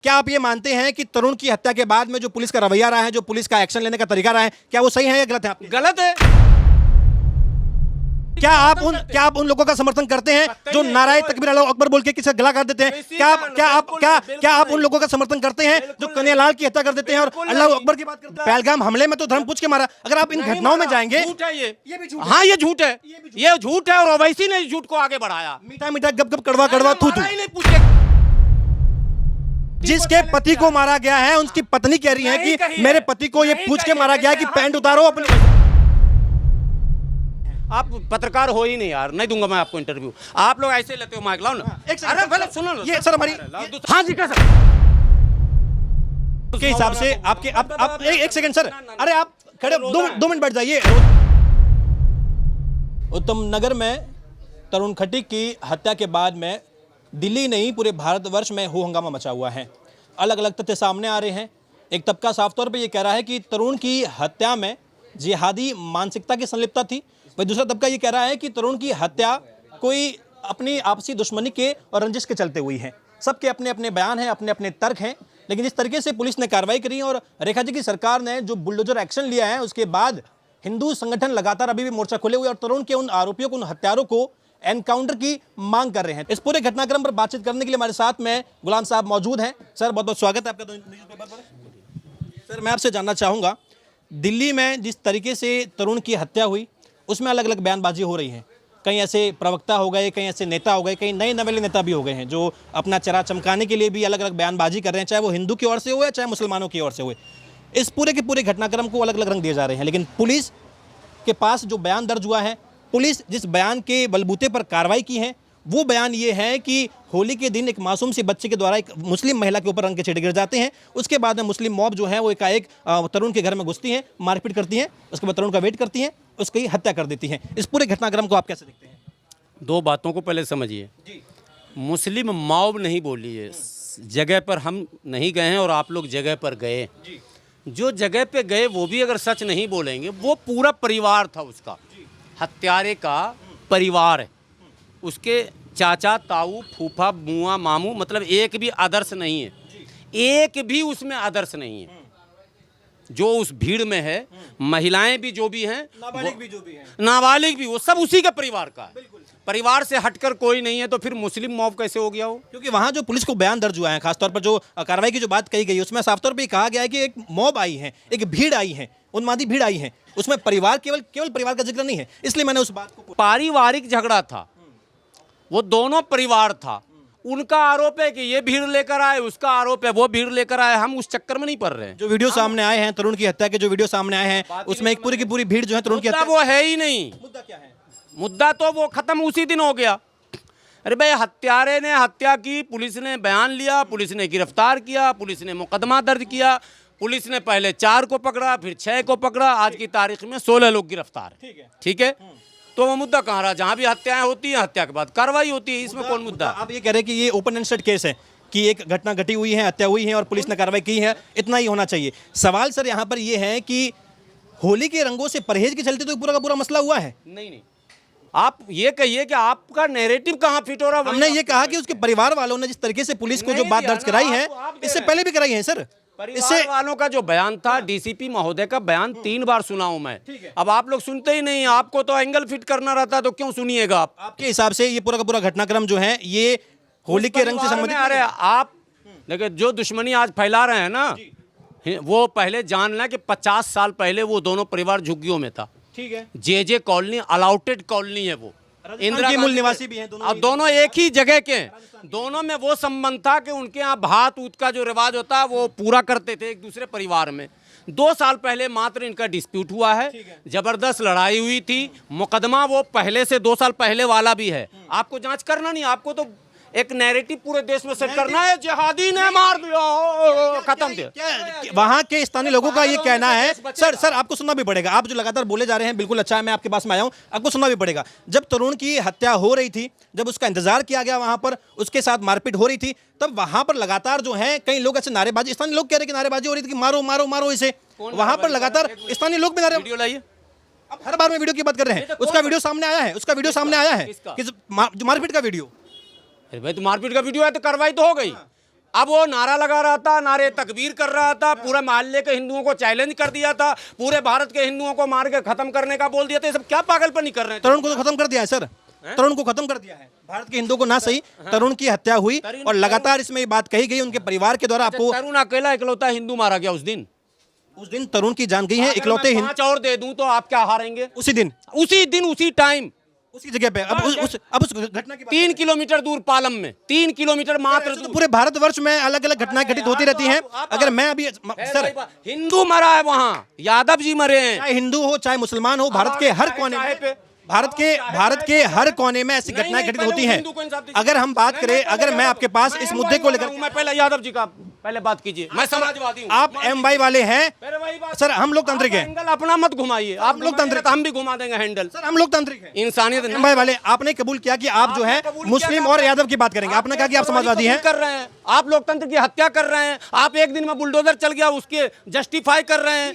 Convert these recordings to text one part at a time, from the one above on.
क्या आप ये मानते हैं कि तरुण की हत्या के बाद में जो पुलिस का रवैया रहा है, जो पुलिस का एक्शन लेने का तरीका रहा है, क्या वो सही है या गलत है? गलत है। क्या आप उन लोगों का समर्थन करते हैं जो नाराए तकबीर अल्लाहू अकबर बोल के किसी गला कर देते हैं? क्या आप उन लोगों का समर्थन करते हैं जो कन्हैयालाल की हत्या कर देते हैं और अल्लाहू अकबर की बात करते हैं? पहलगाम हमले में तो धर्म पूछ के मारा। अगर आप इन घटनाओं में जाएंगे, झूठ है ये भी झूठ हाँ ये झूठ है, ये झूठ है और ओवैसी ने इस झूठ को आगे बढ़ाया। मीठा मीठा गप गप कड़वा कड़वा थू थू। मारा ही नहीं, पूछ के जिसके पति को मारा गया है उसकी पत्नी कह रही है कि मेरे पति को ये पूछ के मारा गया कि पैंट उतारो अपने। आप पत्रकार हो ही नहीं यार, नहीं दूंगा मैं आपको इंटरव्यू। आप लोग ऐसे लेते हो माइक, लाओ ना। अरे पहले सुनो ना। ये सर हमारी हाँ जी, कैसे के हिसाब से आपके आप एक सेकंड सर, अरे आप खड़े 2 मिनट बैठ जाइए। उत्तम नगर में तरुण खटीक की हत्या के बाद में दिल्ली नहीं पूरे भारतवर्ष में हो हंगामा मचा हुआ है। अलग अलग तथ्य सामने आ रहे हैं। एक तबका साफ तौर पे ये कह रहा है कि तरुण की हत्या में जिहादी मानसिकता की संलिप्तता थी। वही दूसरा तबका ये कह रहा है कि तरुण की हत्या कोई अपनी आपसी दुश्मनी के और रंजिश के चलते हुई है। सबके अपने अपने बयान हैं, अपने अपने तर्क हैं, लेकिन जिस तरीके से पुलिस ने कार्रवाई करी और रेखा जी की सरकार ने जो बुलडोजर एक्शन लिया है, उसके बाद हिंदू संगठन लगातार अभी भी मोर्चा खोले हुए और तरुण के उन आरोपियों को, उन हत्यारों को एनकाउंटर की मांग कर रहे हैं। इस पूरे घटनाक्रम पर बातचीत करने के लिए हमारे साथ में गुलाम साहब मौजूद हैं। सर बहुत बहुत स्वागत है आपका न्यूज़पेपर पर। सर मैं आपसे जानना चाहूँगा, दिल्ली में जिस तरीके से तरुण की हत्या हुई उसमें अलग अलग बयानबाजी हो रही है। कहीं ऐसे प्रवक्ता हो गए, कहीं ऐसे नेता हो गए, कहीं नए नवेले नेता भी हो गए हैं जो अपना चेहरा चमकाने के लिए भी अलग अलग बयानबाजी कर रहे हैं, चाहे वो हिंदू की ओर से हो या चाहे मुसलमानों की ओर से हो। इस पूरे के पूरे घटनाक्रम को अलग अलग रंग दिए जा रहे हैं, लेकिन पुलिस के पास जो बयान दर्ज हुआ है, पुलिस जिस बयान के बलबूते पर कार्रवाई की है, वो बयान ये है कि होली के दिन एक मासूम सी बच्चे के द्वारा एक मुस्लिम महिला के ऊपर रंग के छींटे गिर जाते हैं। उसके बाद में मुस्लिम मॉब जो है वो एकाएक तरुण के घर में घुसती है, मारपीट करती है, उसके बाद तरुण का वेट करती है, उसकी हत्या कर देती है। इस पूरे घटनाक्रम को आप कैसे देखते हैं? दो बातों को पहले समझिए। मुस्लिम मॉब नहीं बोली है, जगह पर हम नहीं गए हैं और आप लोग जगह पर गए। जो जगह पे गए वो भी अगर सच नहीं बोलेंगे, वो पूरा परिवार था उसका, हत्यारे का परिवार है, उसके चाचा ताऊ फूफा बुआ मामू, मतलब एक भी आदर्श नहीं है, एक भी उसमें आदर्श नहीं है। जो उस भीड़ में है, महिलाएं भी जो भी हैं, नाबालिग भी, वो सब उसी के परिवार का है। परिवार से हटकर कोई नहीं है, तो फिर मुस्लिम मॉब कैसे हो गया वो? क्योंकि वहाँ जो पुलिस को बयान दर्ज हुआ है, खासतौर पर जो कार्रवाई की जो बात कही गई, उसमें साफ तौर पर कहा गया है कि एक मॉब आई है, एक भीड़ आई है, उन्मादी भीड़ आई है, उसमें परिवार केवल परिवार का जिक्र नहीं है। इसलिए मैंने उस बात को, पारिवारिक झगड़ा था, वो दोनों परिवार था। उनका आरोप है कि ये भीड़ लेकर आए, उसका आरोप है वो भीड़ लेकर आए। हम उस चक्कर में नहीं पड़ रहे हैं। जो वीडियो सामने आए हैं, तरुण की हत्या के जो वीडियो सामने आए हैं, उसमें एक पूरी की पूरी भीड़ जो है तरुण की हत्या, वो है ही नहीं। मुद्दा क्या है? मुद्दा तो वो खत्म उसी दिन हो गया। अरे भाई, हत्यारे ने हत्या की, पुलिस ने बयान लिया, पुलिस ने गिरफ्तार किया, पुलिस ने मुकदमा दर्ज किया, पुलिस ने पहले 4 को पकड़ा, फिर 6 को पकड़ा, आज की तारीख में 16 लोग गिरफ्तार है। ठीक है, तो वो मुद्दा कहाँ रहा? जहाँ भी हत्याएं होती हैं, हत्या के बाद कार्रवाई होती है, इसमें कौन मुद्दा? आप ये कह रहे हैं कि ये ओपन एंड शट केस है कि एक घटना घटी हुई है, हत्या हुई है और पुलिस ने कार्रवाई की है, इतना ही होना चाहिए। सवाल सर यहाँ पर ये है कि होली के रंगों से परहेज के चलते तो पूरा का पूरा मसला हुआ है। नहीं, आप ये कहिए कि आपका नैरेटिव कहाँ फिट हो रहा है? हमने ये कहा कि उसके परिवार वालों ने जिस तरीके से पुलिस को जो बात दर्ज कराई है, इससे पहले भी कराई है सर। परिवार वालों का जो बयान था, डीसीपी महोदय का बयान 3 बार सुना हूं मैं। अब आप लोग सुनते ही नहीं, आपको तो एंगल फिट करना रहता, तो क्यों सुनिएगा आप? आपके हिसाब से ये पूरा का पूरा घटनाक्रम जो है ये होली के रंग से संबंधित? अरे आप लेकिन जो दुश्मनी आज फैला रहे हैं ना, वो पहले जान लें कि 50 साल पहले वो दोनों परिवार झुग्गियों में था। ठीक है, जे कॉलोनी अलाउटेड कॉलोनी है, वो इंदिरा मूल निवासी भी हैं दोनों एक ही जगह के। दोनों में वो संबंध था कि उनके यहाँ भात ऊत का जो रिवाज होता है वो पूरा करते थे एक दूसरे परिवार में। 2 साल पहले मात्र इनका डिस्प्यूट हुआ है, जबरदस्त लड़ाई हुई थी। मुकदमा वो पहले से 2 साल पहले वाला भी है। आपको जांच करना नहीं, आपको तो एक नैरेटिव पूरे देश में सेट करना है, जिहादी ने मार दिया, खत्म दिया। वहां के स्थानीय लोगों का ये कहना है। सर आपको सुनना भी पड़ेगा, आप जो लगातार बोले जा रहे हैं, बिल्कुल अच्छा है, मैं आपके पास में आया हूं, आपको सुनना भी पड़ेगा। जब तरुण की हत्या हो रही थी, जब उसका इंतजार किया गया वहां पर, उसके साथ मारपीट हो रही थी, तब वहां पर लगातार जो है कई लोग ऐसे नारेबाजी, स्थानीय लोग कह रहे कि नारेबाजी हो रही थी कि मारो मारो मारो इसे। वहां पर लगातार स्थानीय लोग भी वीडियो लाइए। अब हर बार में वीडियो की बात कर रहे हैं, उसका वीडियो सामने आया है, उसका वीडियो सामने आया है कि जो मारपीट का वीडियो। अरे भाई, तो मारपीट का वीडियो है तो कार्रवाई तो हो गई। अब वो नारा लगा रहा था, नारे तकबीर कर रहा था, पूरे मोहल्ले के हिंदुओं को चैलेंज कर दिया था, पूरे भारत के हिंदुओं को मार के खत्म करने का बोल दिया था। ये सब क्या पागलपनी कर रहे हैं? तरुण को तो खत्म कर दिया है सर, तरुण को खत्म कर दिया है। भारत के हिंदुओं को ना सही, तरुण की हत्या हुई और लगातार इसमें ये बात कही गई उनके परिवार के द्वारा। आपको तरुण अकेला इकलौता हिंदू मारा गया उस दिन तरुण की जान गई है, इकलौते हिंदू। 5 और दे दूं तो आप क्या हारेंगे? उसी दिन उसी टाइम उसी जगह पे। अब उस घटना की 3 किलोमीटर दूर पालम में, 3 किलोमीटर मात्र तो पूरे भारतवर्ष में अलग अलग घटनाएं घटित होती रहती हैं। अगर मैं अभी सर, हिंदू मरा है वहां, यादव जी मरे हैं, चाहे हिंदू हो चाहे मुसलमान हो, भारत के हर कोने में, भारत के हर कोने में ऐसी घटनाएं घटित होती हैं। अगर हम बात करें, अगर मैं आपके पास इस मुद्दे को लेकर, मैं पहले यादव जी का पहले बात कीजिए। मैं समाजवादी हूं, आप एमवाई वाले हैं सर, हम लोकतांत्रिक हैं। हैंडल अपना मत घुमाइए, आप लोकतांत्रिक, हम भी घुमा देंगे हैंडल। सर हम लोकतांत्रिक हैं, इंसानियत एमवाई वाले। आपने कबूल किया कि आप जो है मुस्लिम और यादव की बात करेंगे, आपने कहा कि आप समाजवादी हैं। कर रहे हैं आप, लोकतंत्र की हत्या कर रहे हैं आप। एक दिन में बुलडोजर चल गया उसके जस्टिफाई कर रहे हैं।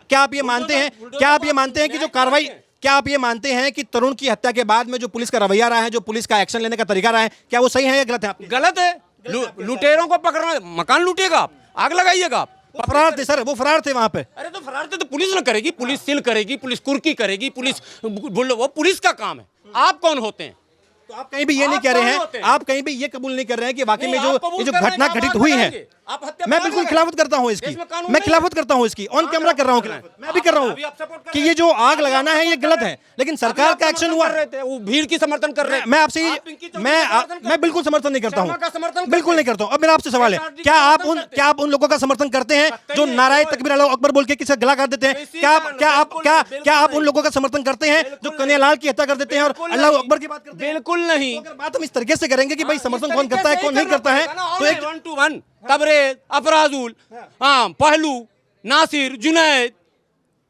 क्या आप ये मानते हैं, क्या आप ये मानते हैं कि जो कार्रवाई, क्या आप ये मानते हैं कि तरुण की हत्या के बाद में जो पुलिस का रवैया रहा है, जो पुलिस का एक्शन लेने का तरीका रहा है, क्या वो सही है या गलत है? गलत है। लुटेरों को पकड़ना, मकान लूटेगा आप, आग लगाइएगा आप। फरार थे सर, वो फरार थे वहां पे। अरे तो फरार थे तो पुलिस ना करेगी, पुलिस सील करेगी, पुलिस कुर्की करेगी, पुलिस वो पुलिस का काम है। आप कौन होते हैं? तो आप कहीं भी ये नहीं कह रहे हैं, आप कहीं भी ये कबूल नहीं कर रहे हैं कि वाकई में जो ये जो घटना घटित हुई है, मैं बिल्कुल खिलाफत करता हूं इसकी, मैं खिलाफत करता हूं इसकी, ऑन कैमरा कर रहा हूं खिलाफत, मैं भी कर रहा हूं कि ये जो आग लगाना है ये गलत है, लेकिन सरकार का एक्शन हुआ। वो भीड़ की समर्थन कर रहे हैं। मैं आपसे मैं बिल्कुल समर्थन नहीं करता हूं, बिल्कुल नहीं करता हूं। अब मेरा आपसे सवाल है, क्या आप उन लोगों का समर्थन करते हैं जो नाराए तकबीर अल्लाहू अकबर बोल के किसी का गला काट देते हैं? क्या आप उन लोगों का समर्थन करते हैं जो कन्हैयालाल की हत्या कर देते हैं और अल्लाह अकबर की बात करते हैं? बिल्कुल नहीं। अगर बात हम इस तरीके से करेंगे कि भाई समर्थन कौन करता है कौन नहीं करता है, तो एक 1 to 1 तबरेज, अफराजुल, पहलू, नासिर, जुनैद,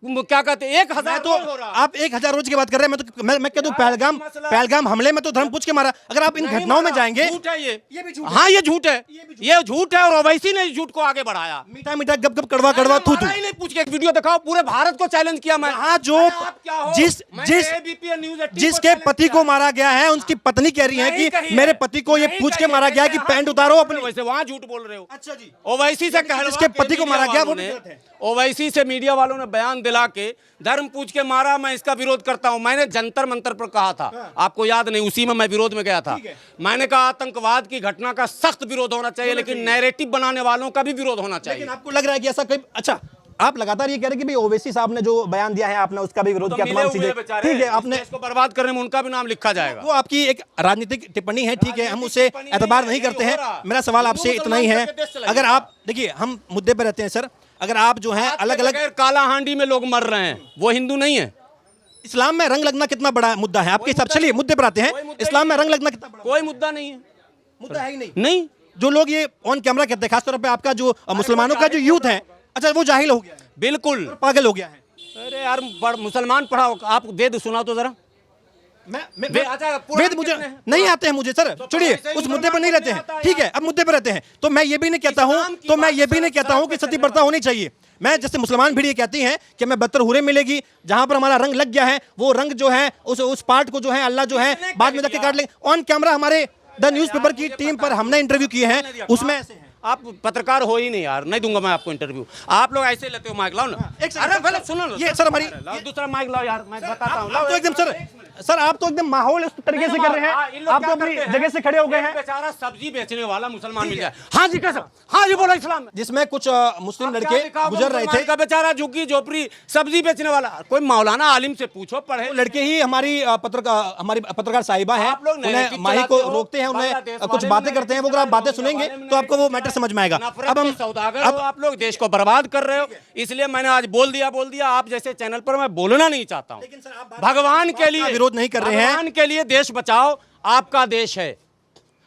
क्या कहते हैं 1000 तो आप 1000 रोज की बात कर रहे हैं। मैं कह दूं पहलगाम हमले में तो धर्म पूछ के मारा। अगर आप इन घटनाओं में जाएंगे, झूठ है ये भी झूठ। हाँ ये झूठ है, ये झूठ है और ओवैसी ने इस झूठ को आगे बढ़ाया। मीठा मीठा गप गप कड़वा कड़वा थू थू। नहीं पूछ के एक वीडियो दिखाओ, पूरे भारत को चैलेंज किया मैं। हाँ, जो जिसके पति को मारा गया है उनकी पत्नी कह रही है कि मेरे पति को ये पूछ के मारा गया है कि पैंट उतारो अपने। वैसे वहां झूठ बोल रहे हो। अच्छा जी, ओवैसी से कह, जिसके पति को मारा गया वो ओवैसी से मीडिया वालों ने बयान दिला के धर्म पूछ के मारा, मैं इसका विरोध करता हूं। मैंने जंतर मंतर पर कहा था, आपको याद नहीं, उसी में मैं विरोध में गया था। मैंने कहा आतंकवाद की घटना का सख्त विरोध होना चाहिए, लेकिन नैरेटिव बनाने वालों का भी विरोध होना चाहिए। लेकिन आपको लग रहा है कि ऐसा कोई, अच्छा आप लगातार ये कह रहे हैं कि भाई ओवैसी साहब ने जो बयान दिया है आपने उसका भी विरोध किया, तमाम चीजें ठीक है, आपने इसको बर्बाद करने में उनका भी नाम लिखा जाएगा। वो आपकी एक राजनीतिक टिप्पणी है, ठीक है, हम उसे एतबार नहीं करते हैं। मेरा सवाल आपसे इतना ही है, अगर आप देखिए हम मुद्दे पे रहते हैं सर, अगर आप जो है अलग अलग काला हांडी में लोग मर रहे हैं, वो हिंदू नहीं है। इस्लाम में रंग लगना कितना बड़ा मुद्दा है आपके हिसाब? चलिए मुद्दे पर आते हैं, इस्लाम में रंग लगना कितना बड़ा? कोई मुद्दा नहीं है, मुद्दा है ही नहीं। जो लोग ये ऑन कैमरा कहते हैं, खासतौर पे आपका जो मुसलमानों का जो यूथ है, अच्छा वो जाहिल हो गया है, बिल्कुल पागल हो गया है। अरे यार मुसलमान पढ़ाओ, आप वेद सुनाओ तो जरा। वेद मुझे नहीं आते हैं मुझे सर, छोड़िए उस मुद्दे पर नहीं रहते हैं, ठीक है, अब मुद्दे पर रहते हैं। तो मैं ये भी नहीं कहता हूं कि सती प्रथा होनी चाहिए। मैं जैसे मुसलमान भी ये कहती हैं कि हमें बदतर हुरे मिलेगी, जहां पर हमारा रंग लग गया है वो रंग जो है उस पार्ट को जो है अल्लाह जो है बाद में जाके काट लेंगे। ऑन कैमरा हमारे द न्यूज़पेपर की टीम पर हमने इंटरव्यू किए हैं, उसमें ऐसे हैं। आप पत्रकार हो ही नहीं यार, नहीं दूंगा मैं आपको इंटरव्यू। आप लोग ऐसे लेते हो माइक, लाओ ना। अरे पहले सुनो ये सर हमारी दूसरा माइक लाओ यार, मैं बताता हूँ। तो एकदम सर आप तो एकदम माहौल इस तरीके से कर रहे हैं, आप तो अपनी जगह से खड़े हो गए हैं। बेचारा सब्जी बेचने वाला मुसलमान मिल जाए, हाँ जी कैसा, हाँ जी बोलो इस्लाम में, जिसमें कुछ मुस्लिम लड़के गुजर रहे थे, का बेचारा झुग्गी झोपड़ी सब्जी बेचने वाला। कोई मौलाना आलिम से पूछो, पढ़े लड़के ही हमारी पत्रकार साहिबा है, उन्हें माही को रोकते हैं, उन्हें कुछ बातें करते हैं, वो अगर आप बातें सुनेंगे तो आपको वो मैटर समझ में आएगा। अब हम सौदागर हो, आप लोग देश को बर्बाद कर रहे हो, इसलिए मैंने आज बोल दिया। आप जैसे चैनल पर मैं बोलना नहीं चाहता हूँ। भगवान के लिए विरोध नहीं कर रहे हैं, भगवान के लिए देश बचाओ, आपका देश है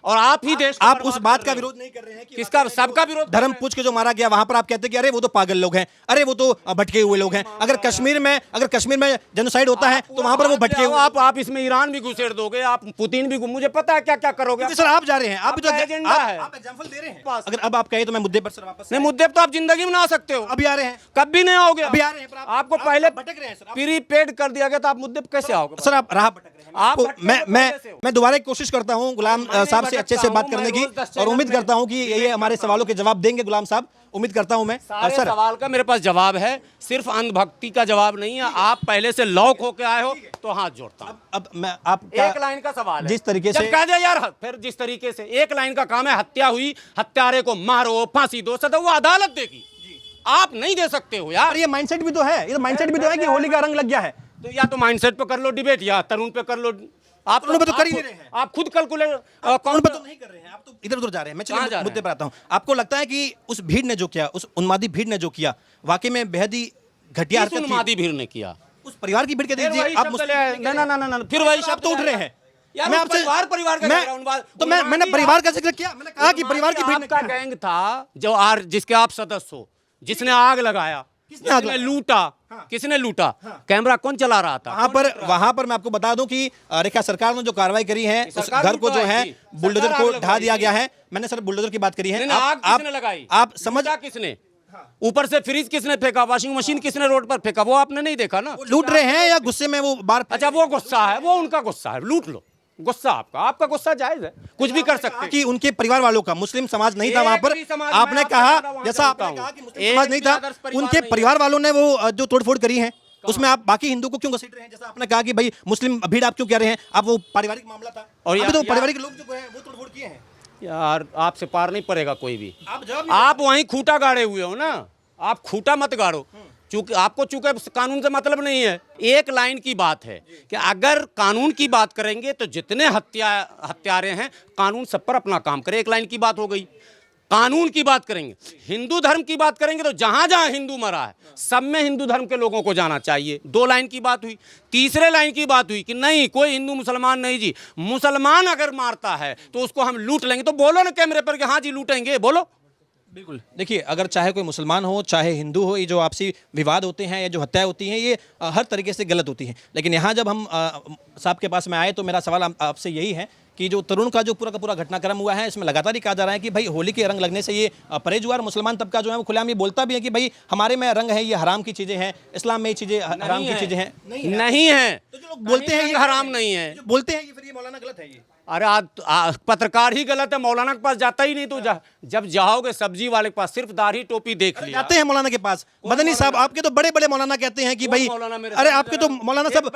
और आप ही देश, आप उस बात का विरोध नहीं कर रहे हैं कि किसका, सबका विरोध। धर्म पूछ के जो मारा गया वहां पर आप कहते हैं कि अरे वो तो पागल लोग हैं, अरे वो तो भटके हुए लोग हैं। अगर कश्मीर में जेनोसाइड होता है तो वहां पर वो भटके हुए। आप इसमें ईरान भी घुसेड़ दोगे, आप पुतिन भी, मुझे पता है क्या क्या करोगे सर। आप जा रहे हैं, आप भी तो एजेंडा है, आप एग्जांपल दे रहे हैं। अगर अब आप कहे तो मैं मुद्दे पर सर वापस नहीं, मुद्दे पर तो आप जिंदगी में ना आ सकते हो। अभी आ रहे हैं, कभी नहीं आओगे, अभी आ रहे हैं। आपको पहले भटक रहे हैं सर, प्रीपेड कर दिया गया तो आप मुद्दे पर कैसे आओगे सर? आप राह भटक रहे हैं। आप तो भट्टे में पहले से हो। मैं दोबारा एक कोशिश करता हूँ गुलाम साहब से अच्छे से बात करने की, और उम्मीद करता हूँ कि ये हमारे सवालों के जवाब देंगे गुलाम साहब, उम्मीद करता हूँ मैं। सारे सवाल का मेरे पास जवाब है, सिर्फ अंधभक्ति का जवाब नहीं है। आप पहले से लौक होके आए हो तो हाथ जोड़ता हूं। अब मैं आपका एक लाइन का सवाल है, जिस तरीके जब से कह दे यार, फिर जिस तरीके से एक लाइन का काम है, हत्या हुई, हत्यारे को मारो, फांसी दो, सदा वो अदालत देगी, आप नहीं दे सकते हो यार। और ये माइंडसेट भी तो है, ये तो माइंडसेट भी तो है कि होली का रंग लग गया है। तो या तो माइंडसेट पे कर लो डिबेट, या तरुण पे कर लो। आप तरुण पे तो कर ही नहीं रहे हैं। आप खुद कैलकुलेट कौन पे तो नहीं कर रहे हैं, आप तो इधर उधर जा रहे हैं। मैं कहाँ जा चलिए रहे मुद्दे हैं? पर आता हूँ। आपको लगता है कि उस भीड़ ने जो किया, उस उन्मादी भीड़ ने जो किया, वाकई में बेहद ही घटिया हरकत थी? उन्मादी भीड़ ने किया, उस परिवार की भीड़ के फिर दीजिए वही आप शब्द मुस्लिम ले आए। ना, फिर वही शब्द तो उठ रहे हैं। यार मैं उस आपसे परिवार का मैं कह रहा हूं, तो मैंने परिवार का जिक्र किया, मैंने कहा कि परिवार की भीड़ ने आपका किया। गैंग था जो जिसके आप सदस्य हो, जिसने आग लगाया, किसने आग किसने लगाया? लूटा, किसने लूटा, कैमरा कौन चला रहा था? वहां पर मैं आपको बता दूं कि रेखा सरकार ने जो कार्रवाई करी है, उस सरकार घर को जो लूटा है जी, बुलडोजर सरकार को आग ढा लगवाई दिया जी। गया है। मैंने सर बुलडोजर की बात करी है। नहीं, आग किसने लगाई? आप समझ, लूटा किसने? ऊपर से फ्रिज किसने फेंका, वॉशिंग मशीन किसने रोड पर फेंका, वो आपने नहीं देखा ना? लूट रहे हैं या गुस्से में वो बार अच्छा, वो गुस्सा है, वो उनका गुस्सा है, लूट लो, गुस्सा आपका गुस्सा जायज है, कुछ भी कर सकते कि उनके परिवार वालों का मुस्लिम समाज नहीं था एक वहां पर। भी समाज आपने में आपसे कहा, ज्यादा वहां जैसा जानता आपने हूं। कहा कि मुस्लिम एक समाज नहीं भी था, आदर्श परिवार उनके नहीं परिवार वालों ने वो जो तोड़फोड़ करी है, उसमें आप बाकी हिंदू को क्यों घसीट रहे हैं? जैसा आपने कहा कि भाई मुस्लिम भीड़ आप क्यों कह रहे हैं, आप वो पारिवारिक मामला था, और अभी तो यार- पारिवारिक लोग जो है वो तोड़फोड़ किए हैं। यार आपसे पार नहीं पड़ेगा कोई भी। आप जवाब आप वहीं खूंटा गाड़े हुए हो ना, आप खूंटा मत गाड़ो, चूंकि आपको कानून से मतलब नहीं है। एक लाइन की बात है कि अगर कानून की बात करेंगे तो जितने हत्यारे हैं, कानून सब पर अपना काम करे, एक लाइन की बात हो गई। कानून की बात करेंगे, हिंदू धर्म की बात करेंगे तो जहां जहां हिंदू मरा है सब में हिंदू धर्म के लोगों को जाना चाहिए। दो लाइन की बात हुई। तीसरे लाइन की बात हुई कि नहीं, कोई हिंदू मुसलमान नहीं जी, मुसलमान अगर मारता है तो उसको हम लूट लेंगे। तो बोलो ना कैमरे पर कि हाँ जी लूटेंगे, बोलो। बिल्कुल। देखिए, अगर चाहे कोई मुसलमान हो चाहे हिंदू हो, ये जो आपसी विवाद होते हैं या जो हत्याएं होती हैं, ये हर तरीके से गलत होती हैं। लेकिन यहाँ जब हम साहब के पास में आए तो मेरा सवाल आपसे यही है कि जो तरुण का जो पूरा का पूरा घटनाक्रम हुआ है, इसमें लगातार ही कहा जा रहा है कि भाई होली के रंग लगने से ये परहेज हुआ। मुसलमान तबका जो है वो खुलेआम ये बोलता भी है कि भाई हमारे में रंग है, ये हराम की चीज़ें हैं, इस्लाम में ये चीज़ें हराम की चीज़ें हैं। नहीं है, तो जो लोग बोलते हैं ये हराम नहीं है, जो बोलते हैं ये फिर ये मौलाना गलत है। ये अरे पत्रकार ही गलत है, मौलाना के पास जाता ही नहीं। तो जब जाओगे सब्जी वाले के पास, सिर्फ दाढ़ी टोपी देख लिया। जाते हैं मौलाना के पास। मदनी साहब, आपके तो बड़े बड़े मौलाना कहते हैं कि भाई, अरे आपके तो मौलाना साहब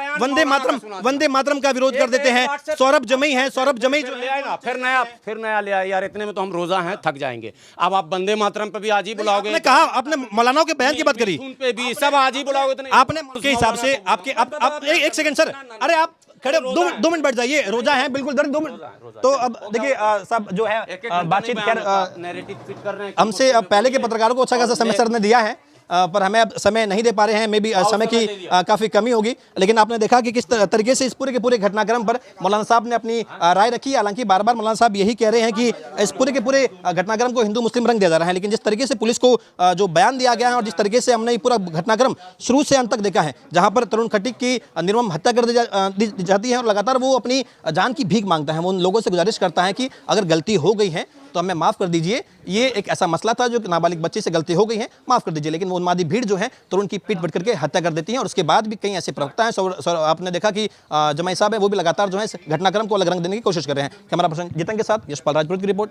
वंदे मातरम का विरोध कर देते हैं। सौरभ जमई है, सौरभ जमई जो ले आए ना, फिर नया ले आए यार। इतने में तो हम रोजा हैं, थक जाएंगे। अब आप वंदे मातरम पे भी आज ही बुलाओगे। आपने कहा, आपने मौलानाओं के बयान की बात करी, उन पे भी सब आज ही बुलाओगे। इतने आपने के हिसाब से आपके आप एक सेकंड सर, अरे आप खड़े 2 मिनट बैठ जाइए। रोजा है, बिल्कुल दर्द 2 मिनट। तो अब देखिए साहब जो है बातचीत कर नैरेटिव फिट कर रहे हैं हमसे पहले के पत्रकारों को अच्छा खासा समय सर ने दिया है, पर हमें अब समय नहीं दे पा रहे हैं। मे भी समय की काफ़ी कमी होगी। लेकिन आपने देखा कि किस तरीके से इस पूरे के पूरे घटनाक्रम पर मौलाना साहब ने अपनी राय रखी। हालांकि बार बार मौलाना साहब यही कह रहे हैं कि इस पूरे के पूरे घटनाक्रम को हिंदू मुस्लिम रंग दिया जा रहा है। लेकिन जिस तरीके से पुलिस को जो बयान दिया गया है और जिस तरीके से हमने ये पूरा घटनाक्रम शुरू से अंत तक देखा है, जहाँ पर तरुण खटीक की निर्मम हत्या कर दी जाती है और लगातार वो अपनी जान की भीख मांगता है, वो उन लोगों से गुजारिश करता है कि अगर गलती हो गई है तो हमें माफ़ कर दीजिए। ये एक ऐसा मसला था जो नाबालिग बच्चे से गलती हो गई है, माफ़ कर दीजिए। लेकिन वो उन्मादी भीड़ जो है तरुण की पीठ पट करके हत्या कर देती है। और उसके बाद भी कई ऐसे प्रवक्ता हैं, आपने देखा कि जमाई साहब है, वो भी लगातार जो है घटनाक्रम को अलग रंग देने की कोशिश कर रहे हैं। कैमरा पर्सन जितन के साथ यशपाल राजपूत की रिपोर्ट।